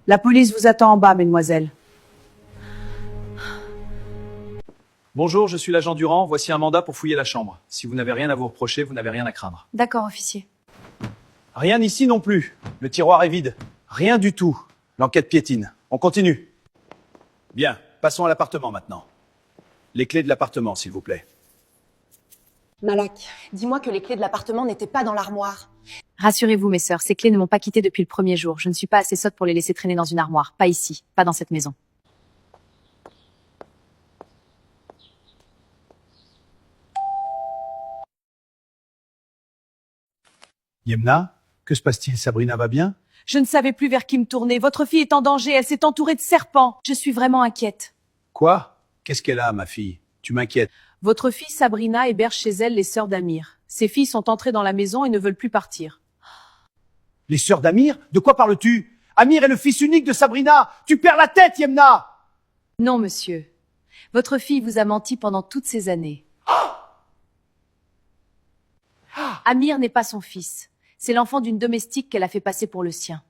La police vous attend en bas, mesdemoiselles. Bonjour, je suis l'agent Durand. Voici un mandat pour fouiller la chambre. Si vous n'avez rien à vous reprocher, vous n'avez rien à craindre. D'accord, officier. Rien ici non plus. Le tiroir est vide. Rien du tout. L'enquête piétine. On continue. Bien, passons à l'appartement maintenant. Les clés de l'appartement, s'il vous plaît. Malak, dis-moi que les clés de l'appartement n'étaient pas dans l'armoire. Rassurez-vous, mes sœurs, ces clés ne m'ont pas quittée depuis le premier jour. Je ne suis pas assez sotte pour les laisser traîner dans une armoire. Pas ici, pas dans cette maison. Yemna, que se passe-t-il? Sabrina va bien? Je ne savais plus vers qui me tourner. Votre fille est en danger, elle s'est entourée de serpents. Je suis vraiment inquiète. Quoi? Qu'est-ce qu'elle a, ma fille? Tu m'inquiètes. Votre fille Sabrina héberge chez elle les sœurs d'Amir. Ses filles sont entrées dans la maison et ne veulent plus partir. Les sœurs d'Amir? De quoi parles-tu? Amir est le fils unique de Sabrina! Tu perds la tête, Yemna! Non, monsieur. Votre fille vous a menti pendant toutes ces années. Amir n'est pas son fils. C'est l'enfant d'une domestique qu'elle a fait passer pour le sien.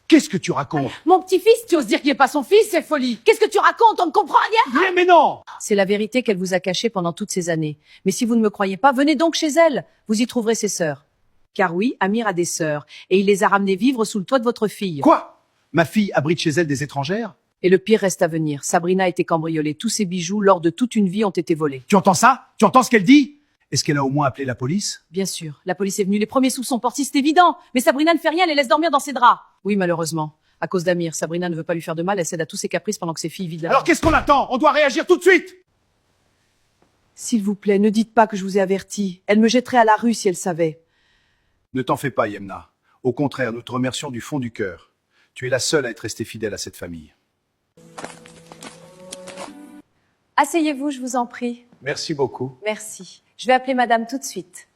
Qu'est-ce que tu racontes? Mon petit-fils, tu oses dire qu'il n'est pas son fils, c'est folie. Qu'est-ce que tu racontes? On ne comprend rien. Mais non! C'est la vérité qu'elle vous a cachée pendant toutes ces années. Mais si vous ne me croyez pas, venez donc chez elle. Vous y trouverez ses sœurs. Car oui, Amir a des sœurs. Et il les a ramenées vivre sous le toit de votre fille. Quoi? Ma fille abrite chez elle des étrangères? Et le pire reste à venir. Sabrina a été cambriolée. Tous ses bijoux, lors de toute une vie, ont été volés. Tu entends ça? Tu entends ce qu'elle dit? Est-ce qu'elle a au moins appelé la police? Bien sûr. La police est venue. Les premiers soupçons portent, c'est évident. Mais Sabrina ne fait rien, elle les laisse dormir dans ses draps. Oui, malheureusement. À cause d'Amir, Sabrina ne veut pas lui faire de mal, elle cède à tous ses caprices pendant que ses filles vident la... Alors qu'est-ce qu'on attend? On doit réagir tout de suite! S'il vous plaît, ne dites pas que je vous ai averti. Elle me jetterait à la rue si elle savait. Ne t'en fais pas, Yemna. Au contraire, nous te remercions du fond du cœur. Tu es la seule à être restée fidèle à cette famille. Asseyez-vous, je vous en prie. Merci beaucoup. Merci. Je vais appeler madame tout de suite.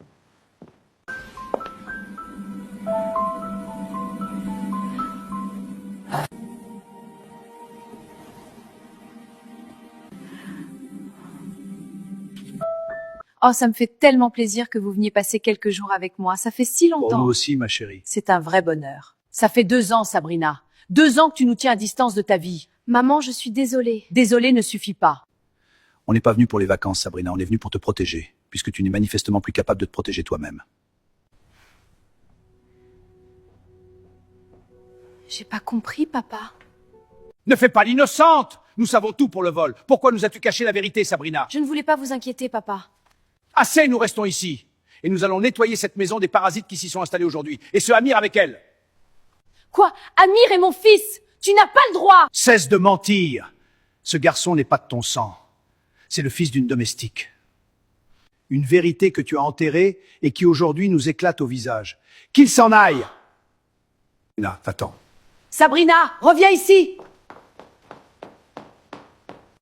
Oh, ça me fait tellement plaisir que vous veniez passer quelques jours avec moi. Ça fait si Pour nous longtemps. aussi, ma chérie. C'est un vrai bonheur. Ça fait 2 ans, Sabrina. 2 ans que tu nous tiens à distance de ta vie. Maman, je suis désolée. Désolée ne suffit pas. On n'est pas venu pour les vacances, Sabrina. On est venu pour te protéger, puisque tu n'es manifestement plus capable de te protéger toi-même. J'ai pas compris, papa. Ne fais pas l'innocente! Nous savons tout pour le vol. Pourquoi nous as-tu caché la vérité, Sabrina? Je ne voulais pas vous inquiéter, papa. Assez, nous restons ici. Et nous allons nettoyer cette maison des parasites qui s'y sont installés aujourd'hui. Et ce Amir avec elle. Quoi? Amir est mon fils! Tu n'as pas le droit! Cesse de mentir. Ce garçon n'est pas de ton sang. C'est le fils d'une domestique. Une vérité que tu as enterrée et qui aujourd'hui nous éclate au visage. Qu'il s'en aille! Là, va-t'en. Sabrina, reviens ici!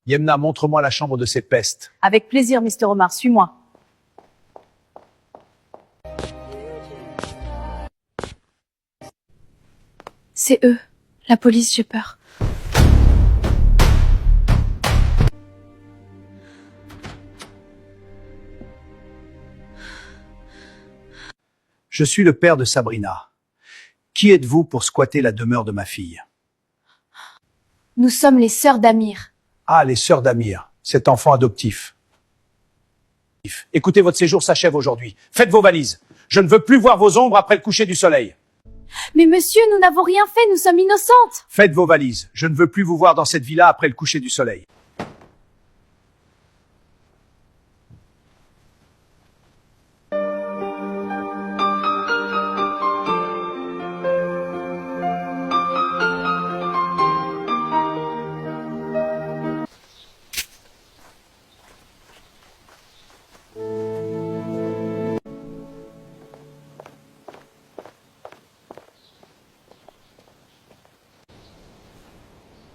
Yemna, montre-moi la chambre de ces pestes. Avec plaisir, Mr. Omar, suis-moi. C'est eux. La police, j'ai peur. Je suis le père de Sabrina. Qui êtes-vous pour squatter la demeure de ma fille? Nous sommes les sœurs d'Amir. Ah, les sœurs d'Amir, cet enfant adoptif. Écoutez, votre séjour s'achève aujourd'hui. Faites vos valises. Je ne veux plus voir vos ombres après le coucher du soleil. Mais monsieur, nous n'avons rien fait, nous sommes innocentes. Faites vos valises. Je ne veux plus vous voir dans cette villa après le coucher du soleil.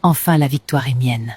Enfin, la victoire est mienne.